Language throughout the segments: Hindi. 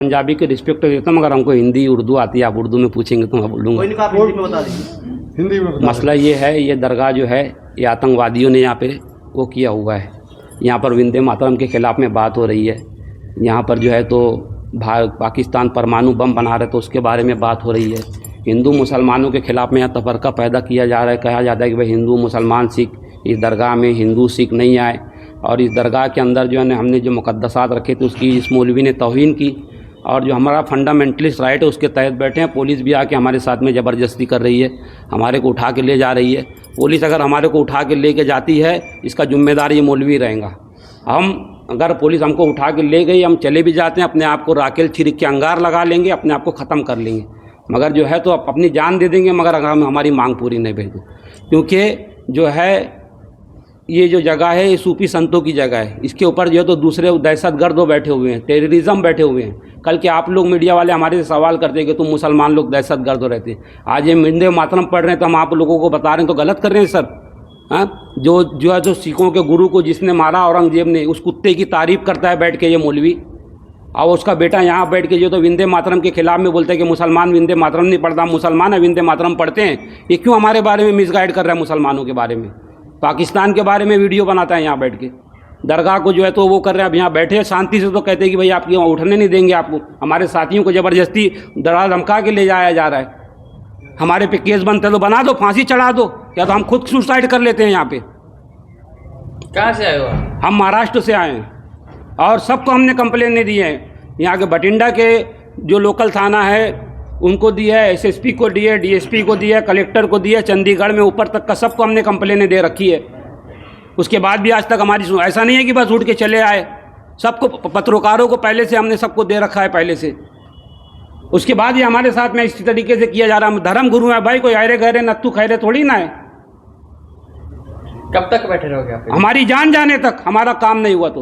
पंजाबी के रिस्पेक्ट देता हूँ, मगर हमको हिंदी उर्दू आती है। आप उर्दू में पूछेंगे तो मैं बोलूँगा। हिंदी में बता मसला ये है, ये दरगाह जो है ये आतंकवादियों ने यहाँ पे वो किया हुआ है। यहाँ पर वंदे मातरम के ख़िलाफ़ में बात हो रही है। यहाँ पर जो है तो पाकिस्तान परमाणु बम बना रहे तो उसके बारे में बात हो रही है। हिंदू मुसलमानों के ख़िलाफ़ में यहाँ तफरका पैदा किया जा रहा है। कहा जाता है कि भाई हिंदू मुसलमान सिख, इस दरगाह में हिंदू सिख नहीं आए। और इस दरगाह के अंदर जो है ना हमने जो मुक़द्दसात रखे थे उसकी इस मौलवी ने तौहीन की। और जो हमारा फंडामेंटलिस्ट राइट है उसके तहत बैठे हैं। पुलिस भी आके हमारे साथ में ज़बरदस्ती कर रही है, हमारे को उठा के ले जा रही है। पुलिस अगर हमारे को उठा के ले के जाती है इसका ज़िम्मेदार ये मौलवी रहेगा। हम अगर पुलिस हमको उठा के ले गई, हम चले भी जाते हैं, अपने आप को राकेल छिड़क के अंगार लगा लेंगे, अपने आप को ख़त्म कर लेंगे, मगर जो है तो अपनी जान दे देंगे, मगर अगर हम हमारी मांग पूरी नहीं भेज दो। क्योंकि जो है ये जो जगह है ये सूफी संतों की जगह है। इसके ऊपर जो है तो दूसरे दहशतगर्द बैठे हुए हैं, टेररिज्म बैठे हुए हैं। कल के आप लोग मीडिया वाले हमारे से सवाल करते हैं कि तुम मुसलमान लोग दहशतगर्द रहते हैं। आज ये वंदे मातरम पढ़ रहे हैं तो हम आप लोगों को बता रहे हैं तो गलत कर रहे हैं सर। हाँ, जो है जो सिखों के गुरु को जिसने मारा औरंगजेब ने, उस कुत्ते की तारीफ़ करता है बैठ के ये मौलवी। और उसका बेटा यहाँ बैठ के जो तो वंदे मातरम के खिलाफ़ में बोलते हैं कि मुसलमान वंदे मातरम नहीं पढ़ता, मुसलमान है वंदे मातरम पढ़ते हैं। ये क्यों हमारे बारे में मिसगाइड कर रहा है? मुसलमानों के बारे में, पाकिस्तान के बारे में वीडियो बनाता है यहाँ बैठ के। दरगाह को जो है तो वो कर रहे हैं। अब यहाँ बैठे शांति से तो कहते हैं कि भाई आपकी वहाँ उठने नहीं देंगे आपको। हमारे साथियों को ज़बरदस्ती दरगाह धमका के ले जाया जा रहा है। हमारे पे केस बनते तो बना दो, फांसी चढ़ा दो, या तो हम खुद सुसाइड कर लेते हैं। यहाँ पे कहाँ से आए हो? हम महाराष्ट्र से आए हैं और सबको हमने कंप्लेन नहीं दी है। यहाँ के बठिंडा के जो लोकल थाना है उनको दी है, एसएसपी को दी है, डीएसपी को दी है, कलेक्टर को दी है, चंडीगढ़ में ऊपर तक का सबको हमने कंप्लेनें दे रखी है। उसके बाद भी आज तक हमारी ऐसा नहीं है कि बस उठ के चले आए। सबको, पत्रकारों को पहले से हमने सबको दे रखा है पहले से। उसके बाद ही हमारे साथ में इसी तरीके से किया जा रहा है। धर्म गुरु है भाई, कोई आयरे गहरे नत्थु खैरे थोड़ी ना है। कब तक बैठे रहोगे आप? हमारी जान जाने तक, हमारा काम नहीं हुआ तो।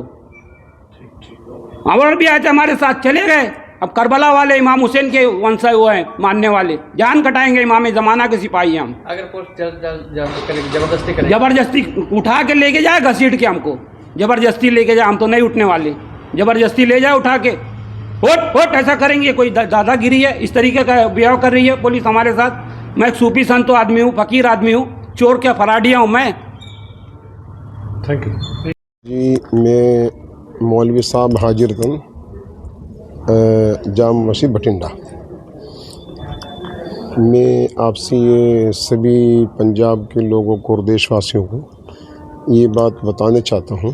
और भी आज हमारे साथ चले गए। अब करबला वाले इमाम हुसैन के वंशज वो हैं मानने वाले, जान कटाएंगे। इमाम ज़माना के सिपाही हम। अगर जबरदस्ती जबरदस्ती उठा के लेके जाए, घसीट के हमको जबरदस्ती लेके जाए, हम तो नहीं उठने वाले। जबरदस्ती ले जाए उठा के, होट ऐसा करेंगे। कोई दादागिरी है, इस तरीके का व्यवहार कर रही है पुलिस हमारे साथ। मैं एक सूफी संतो आदमी हूँ, फ़कीर आदमी हूँ, चोर क्या फराडिया हूँ मैं। थैंक यू जी। मैं मौलवी साहब हाजिर तुम जाम मस्जिद बठिंडा। मैं आपसे ये सभी पंजाब के लोगों को और देशवासियों को ये बात बताना चाहता हूँ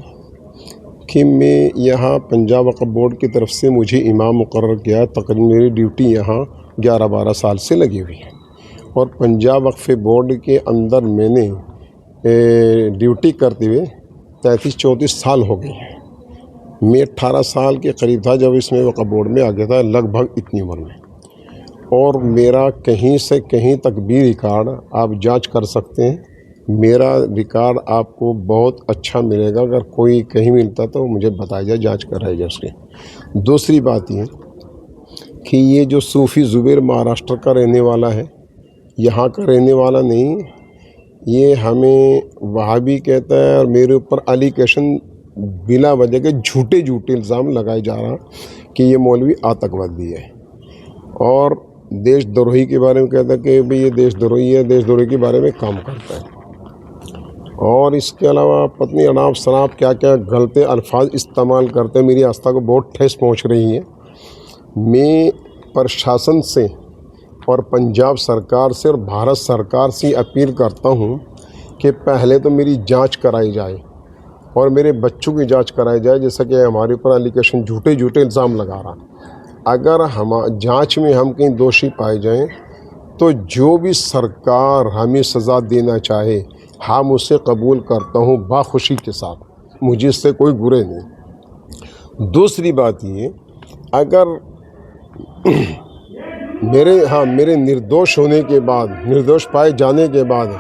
कि मैं यहाँ पंजाब वक्फ बोर्ड की तरफ से मुझे इमाम मुकर्रर किया। तकरीबन मेरी ड्यूटी यहाँ 11-12 साल से लगी हुई है और पंजाब वक्फ बोर्ड के अंदर मैंने ड्यूटी करते हुए 33-34 साल हो गए हैं। मैं 18 साल के करीब था जब इसमें वक्फ बोर्ड में आ गया था, लगभग इतनी उम्र में। और मेरा कहीं से कहीं तक भी रिकॉर्ड आप जांच कर सकते हैं। मेरा रिकॉर्ड आपको बहुत अच्छा मिलेगा। अगर कोई कहीं मिलता तो मुझे बताया जाए, जांच कराई जाए उसकी। दूसरी बात ये कि ये जो सूफ़ी ज़ुबैर महाराष्ट्र का रहने वाला है, यहाँ का रहने वाला नहीं, ये हमें वहाबी कहता है और मेरे ऊपर एलिगेशन बिला वजह के झूठे इल्ज़ाम लगाए जा रहा कि ये मौलवी आतंकवादी है और देशद्रोही के बारे में कहता है कि भाई ये देशद्रोही है, देशद्रोही के बारे में काम करता है। और इसके अलावा पत्नी अनाप शनाप क्या क्या गलत अल्फाज इस्तेमाल करते हैं। मेरी आस्था को बहुत ठेस पहुंच रही है। मैं प्रशासन से और पंजाब सरकार से और भारत सरकार से अपील करता हूं कि पहले तो मेरी जांच कराई जाए और मेरे बच्चों की जांच कराई जाए, जैसा कि हमारे ऊपर एलिगेशन झूठे इल्ज़ाम लगा रहा। अगर हम जांच में हम कहीं दोषी पाए जाएं तो जो भी सरकार हमें सज़ा देना चाहे हम उसे कबूल करता हूं बाखुशी के साथ, मुझे इससे कोई बुरे नहीं। दूसरी बात ये, अगर मेरे निर्दोष होने के बाद, निर्दोष पाए जाने के बाद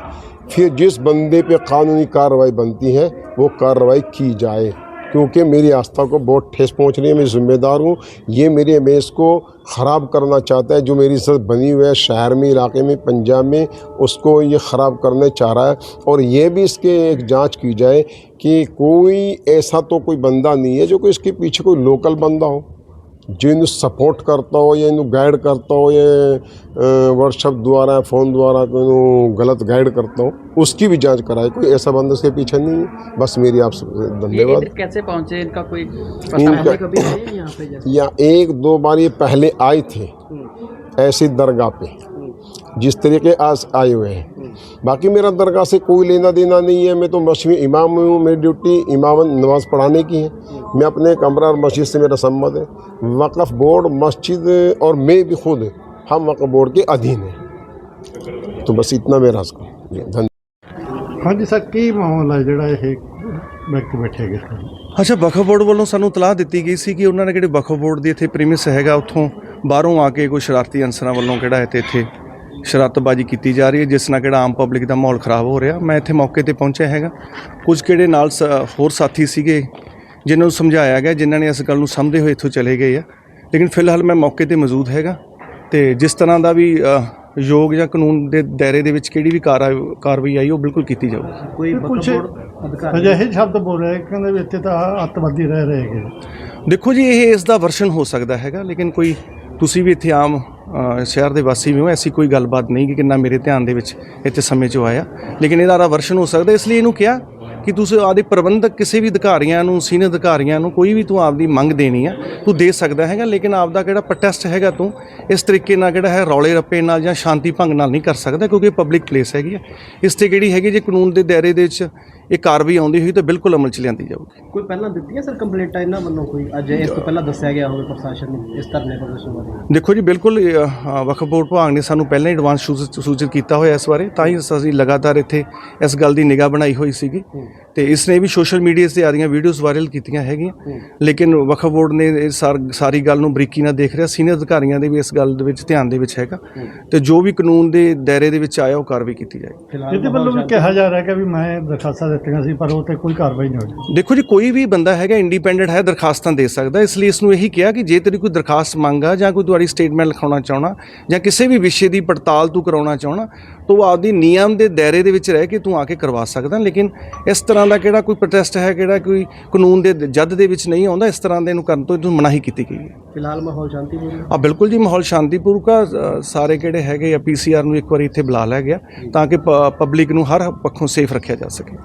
फिर जिस बंदे पे कानूनी कार्रवाई बनती है वो कार्रवाई की जाए, क्योंकि मेरी आस्था को बहुत ठेस पहुंच रही है। मैं ज़िम्मेदार हूँ। ये मेरे इमेज को ख़राब करना चाहता है, जो मेरी इज्जत बनी हुई है शहर में, इलाके में, पंजाब में, उसको ये ख़राब करने चाह रहा है। और ये भी इसके एक जांच की जाए कि कोई ऐसा तो कोई बंदा नहीं है जो कोई इसके पीछे कोई लोकल बंदा हो। जो इन्हें सपोर्ट करता हो या इन्हें गाइड करता हो या व्हाट्सएप द्वारा फ़ोन द्वारा इन्हें गलत गाइड करता हो, उसकी भी जांच कराए। कोई ऐसा बंदा इसके पीछे नहीं है। बस मेरी आपसे धन्यवाद। ये कैसे पहुंचे, इनका कोई इनका कभी आए हैं यहाँ पे जैसे? या 1-2 बार ये पहले आए थे ऐसी दरगाह पे जिस तरीके आज आए हुए हैं। बाकी मेरा दरगाह से कोई लेना देना नहीं है। मैं तो मस्जिद में इमाम हूँ, मेरी ड्यूटी इमाम नमाज़ पढ़ाने की है। मैं अपने कमरा और मस्जिद से मेरा संबंध है। वक़्फ़ बोर्ड, मस्जिद और मैं भी खुद हम वक़्फ़ बोर्ड के अधीन हैं। तो बस इतना मेरा धन्यवाद। हाँ जी सर, की माहौल है ਜਿਹੜਾ ਇਹ व्यक्ति बैठे ਹੈਗੇ? ਅੱਛਾ, ਵਕਫ ਬੋਰਡ ਵੱਲੋਂ ਸਾਨੂੰ ਇਤਲਾਹ ਦਿੱਤੀ ਗਈ ਸੀ ਕਿ ਉਹਨਾਂ ਨੇ ਜਿਹੜੇ ਵਕਫ ਬੋਰਡ ਦੀ ਇੱਥੇ ਪ੍ਰੀਮਿਸ ਹੈਗਾ ਉੱਥੋਂ ਬਾਹਰੋਂ ਆ ਕੇ ਕੋਈ ਸ਼ਰਾਰਤੀ ਅਨਸਰਾਂ ਵੱਲੋਂ ਕਿਹੜਾ ਹੈ ਤੇ ਇੱਥੇ ਸ਼ਰਾਰਤਬਾਜ਼ੀ ਕੀਤੀ ਜਾ ਰਹੀ ਹੈ, ਜਿਸ ਨਾਲ ਕਿਹੜਾ ਆਮ ਪਬਲਿਕ ਦਾ ਮਾਹੌਲ ਖਰਾਬ ਹੋ ਰਿਹਾ। ਮੈਂ ਇੱਥੇ ਮੌਕੇ ਤੇ ਪਹੁੰਚਿਆ ਹੈਗਾ। ਕੁਝ ਕਿਹੜੇ ਨਾਲ ਹੋਰ ਸਾਥੀ ਸੀਗੇ ਜਿਨ੍ਹਾਂ ਨੂੰ ਸਮਝਾਇਆ ਗਿਆ, ਜਿਨ੍ਹਾਂ ਨੇ ਇਸ ਗੱਲ ਨੂੰ ਸਮਝਦੇ ਹੋਏ ਇੱਥੋਂ ਚਲੇ ਗਏ ਆ। ਲੇਕਿਨ ਫਿਲਹਾਲ ਮੈਂ ਮੌਕੇ ਤੇ ਮੌਜੂਦ ਹੈਗਾ ਤੇ ਜਿਸ ਤਰ੍ਹਾਂ ਦਾ ਵੀ ਯੋਗ ਜਾਂ ਕਾਨੂੰਨ ਦੇ ਦਾਇਰੇ ਦੇ ਵਿੱਚ ਕਿਹੜੀ ਵੀ ਕਾਰਵਾਈ ਆਈ ਉਹ ਬਿਲਕੁਲ ਕੀਤੀ ਜਾਊਗੀ। ਕੋਈ ਕੁਝ ਅਜਿਹੇ ਸ਼ਬਦ ਬੋਲ ਰਹੇ ਕਹਿੰਦੇ ਵੀ ਇੱਥੇ ਤਾਂ ਅੱਤਵਾਦੀ ਰਹਿ ਰਹੇ ਹੈਗੇ। ਦੇਖੋ ਜੀ, ਇਹ ਇਸ ਦਾ ਵਰਸ਼ਨ ਹੋ ਸਕਦਾ ਹੈਗਾ, ਲੇਕਿਨ ਕੋਈ ਤੁਸੀਂ ਵੀ ਇੱਥੇ ਆਮ ਸ਼ਹਿਰ ਦੇ ਵਾਸੀ ਵੀ ਹੋ, ਐਸੀ ਕੋਈ ਗੱਲਬਾਤ ਨਹੀਂ ਕਿ ਕਿੰਨਾ ਮੇਰੇ ਧਿਆਨ ਦੇ ਵਿੱਚ ਇੱਥੇ ਸਮੇਂ 'ਚ ਆਇਆ। ਲੇਕਿਨ ਇਹਦਾ ਵਰਸ਼ਨ ਹੋ ਸਕਦਾ, ਇਸ ਲਈ ਇਹਨੂੰ ਕਿਹਾ ਕਿ ਤੁਸੀਂ ਆਪਦੇ ਪ੍ਰਬੰਧਕ ਕਿਸੇ ਵੀ ਅਧਿਕਾਰੀਆਂ ਨੂੰ, ਸੀਨੀਅਰ ਅਧਿਕਾਰੀਆਂ ਨੂੰ ਕੋਈ ਵੀ ਤੂੰ ਆਪਦੀ ਮੰਗ ਦੇਣੀ ਆ ਤੂੰ ਦੇ ਸਕਦਾ ਹੈਗਾ, ਲੇਕਿਨ ਆਪਦਾ ਕਿਹੜਾ ਪ੍ਰੋਟੈਸਟ ਹੈਗਾ ਤੂੰ ਇਸ ਤਰੀਕੇ ਨਾਲ ਕਿਹੜਾ ਹੈ ਰੌਲੇ ਰੱਪੇ ਨਾਲ ਜਾਂ ਸ਼ਾਂਤੀ ਭੰਗ ਨਾਲ ਨਹੀਂ ਕਰ ਸਕਦਾ, ਕਿਉਂਕਿ ਇਹ ਪਬਲਿਕ ਪਲੇਸ ਹੈਗੀ ਆ। ਇਸ 'ਤੇ ਕਿਹੜੀ ਹੈਗੀ ਜੇ ਕਾਨੂੰਨ ਦੇ ਦਾਇਰੇ ਦੇ ਵਿੱਚ ਇਹ ਕਾਰਵਾਈ ਆਉਂਦੀ ਹੋਈ ਤਾਂ ਬਿਲਕੁਲ ਅਮਲ 'ਚ ਲਿਆਂਦੀ ਜਾਊਗੀ। ਕੋਈ ਪਹਿਲਾਂ ਦਿੱਤੀ ਹੈ ਸਰ ਕੰਪਲੇਂਟਾਂ ਇਹਨਾਂ ਵੱਲੋਂ ਕੋਈ ਅੱਜ ਇਸ ਤੋਂ ਪਹਿਲਾਂ ਦੱਸਿਆ ਗਿਆ ਹੋਵੇ ਪ੍ਰਸ਼ਾਸਨ ਨੂੰ ਇਸ ਧਰਨੇ ਪ੍ਰਦਰਸ਼ਨ ਬਾਰੇ? ਦੇਖੋ ਜੀ, ਬਿਲਕੁਲ ਵਕਫ ਬੋਰਡ ਵਿਭਾਗ ਨੇ ਸਾਨੂੰ ਪਹਿਲਾਂ ਹੀ ਐਡਵਾਂਸ ਸੂਚਿਤ ਕੀਤਾ ਹੋਇਆ ਇਸ ਬਾਰੇ, ਤਾਂ ਹੀ ਅਸੀਂ ਲਗਾਤਾਰ ਇੱਥੇ ਇਸ ਗੱਲ ਦੀ ਨਿਗਾਹ ਬਣਾਈ ਹੋਈ ਸੀਗੀ ਤੇ ਇਸ ਨੇ ਵੀ ਸੋਸ਼ਲ ਮੀਡੀਆ 'ਤੇ ਆ ਰਹੀਆਂ ਵੀਡੀਓਜ਼ ਵਾਇਰਲ ਕੀਤੀਆਂ ਹੈਗੀਆਂ। ਲੇਕਿਨ ਵਕਫ ਬੋਰਡ ਨੇ ਇਹ ਸਾਰੀ ਗੱਲ ਨੂੰ ਬਰੀਕੀ ਨਾਲ ਦੇਖ ਰਿਹਾ, ਸੀਨੀਅਰ ਅਧਿਕਾਰੀਆਂ ਦੇ ਵੀ ਇਸ ਗੱਲ ਦੇ ਵਿੱਚ ਧਿਆਨ ਦੇ ਵਿੱਚ ਹੈਗਾ ਤੇ ਜੋ ਵੀ ਕਾਨੂੰਨ ਦੇ ਦਾਇਰੇ ਦੇ ਵਿੱਚ ਆਇਆ ਉਹ ਕਾਰਵਾਈ ਕੀਤੀ ਜਾਏਗੀ। ਇਹਦੇ ਵੱਲੋਂ ਵੀ ਕਿਹਾ ਜਾ ਰਿਹਾ ਕਿ ਵੀ ਮੈਂ ਦਰਖਾਸਤਾਂ ਦਿੱਤੀਆਂ ਸੀ ਪਰ ਉਹ ਤੇ ਕੋਈ ਕਾਰਵਾਈ ਨਹੀਂ ਹੋਈ। ਦੇਖੋ ਜੀ, ਕੋਈ ਵੀ ਬੰਦਾ ਹੈਗਾ ਇੰਡੀਪੈਂਡੈਂਟ ਹੈ, ਦਰਖਾਸਤਾਂ ਦੇ ਸਕਦਾ। ਇਸ ਲਈ ਇਸ ਨੂੰ ਇਹੀ ਕਿਹਾ ਕਿ ਜੇ ਤੇਰੀ ਕੋਈ ਦਰਖਾਸਤ ਮੰਗਾ ਜਾਂ ਕੋਈ ਤੁਹਾਡੀ ਸਟੇਟਮੈਂਟ ਲਿਖਾਉਣਾ ਚਾਹਣਾ ਜਾਂ ਕਿਸੇ ਵੀ ਵਿਸ਼ੇ ਦੀ ਪੜਤਾਲ ਤੂੰ ਕਰਾਉਣਾ ਚਾਹਣਾ ਤਾਂ ਉਹ ਆਪਦੀ ਨਿਯਮ ਦੇ ਦਾਇਰੇ ਦੇ ਵਿੱਚ ਰਹਿ ਕੇ ਤੂੰ ਆ ਕੇ ਕਰਵਾ ਸਕਦਾ। ਲੇਕਿਨ ਇਸ ਤਰ੍ਹਾਂ ਦਾ ਕਿਹੜਾ ਕੋਈ ਪ੍ਰੋਟੈਸਟ ਹੈ ਕਿਹੜਾ ਕੋਈ ਕਾਨੂੰਨ ਦੇ ਜੱਦ ਦੇ ਵਿੱਚ ਨਹੀਂ ਆਉਂਦਾ, ਇਸ ਤਰ੍ਹਾਂ ਦੇ ਨੂੰ ਕਰਨ ਤੋਂ ਇਹਨੂੰ ਮਨਾਹੀ ਕੀਤੀ ਗਈ ਹੈ। ਫਿਲਹਾਲ ਮਾਹੌਲ ਸ਼ਾਂਤੀਪੂਰਨ ਆ ਬਿਲਕੁਲ ਜੀ, ਮਾਹੌਲ ਸ਼ਾਂਤੀਪੂਰਕ ਆ। ਸਾਰੇ ਕਿਹੜੇ ਹੈਗੇ ਆ PCR ਨੂੰ ਇੱਕ ਵਾਰੀ ਇੱਥੇ ਬੁਲਾ ਲਿਆ ਗਿਆ ਤਾਂ ਕਿ ਪਬਲਿਕ ਨੂੰ ਹਰ ਪੱਖੋਂ ਸੇਫ ਰੱਖਿਆ ਜਾ ਸਕੇ।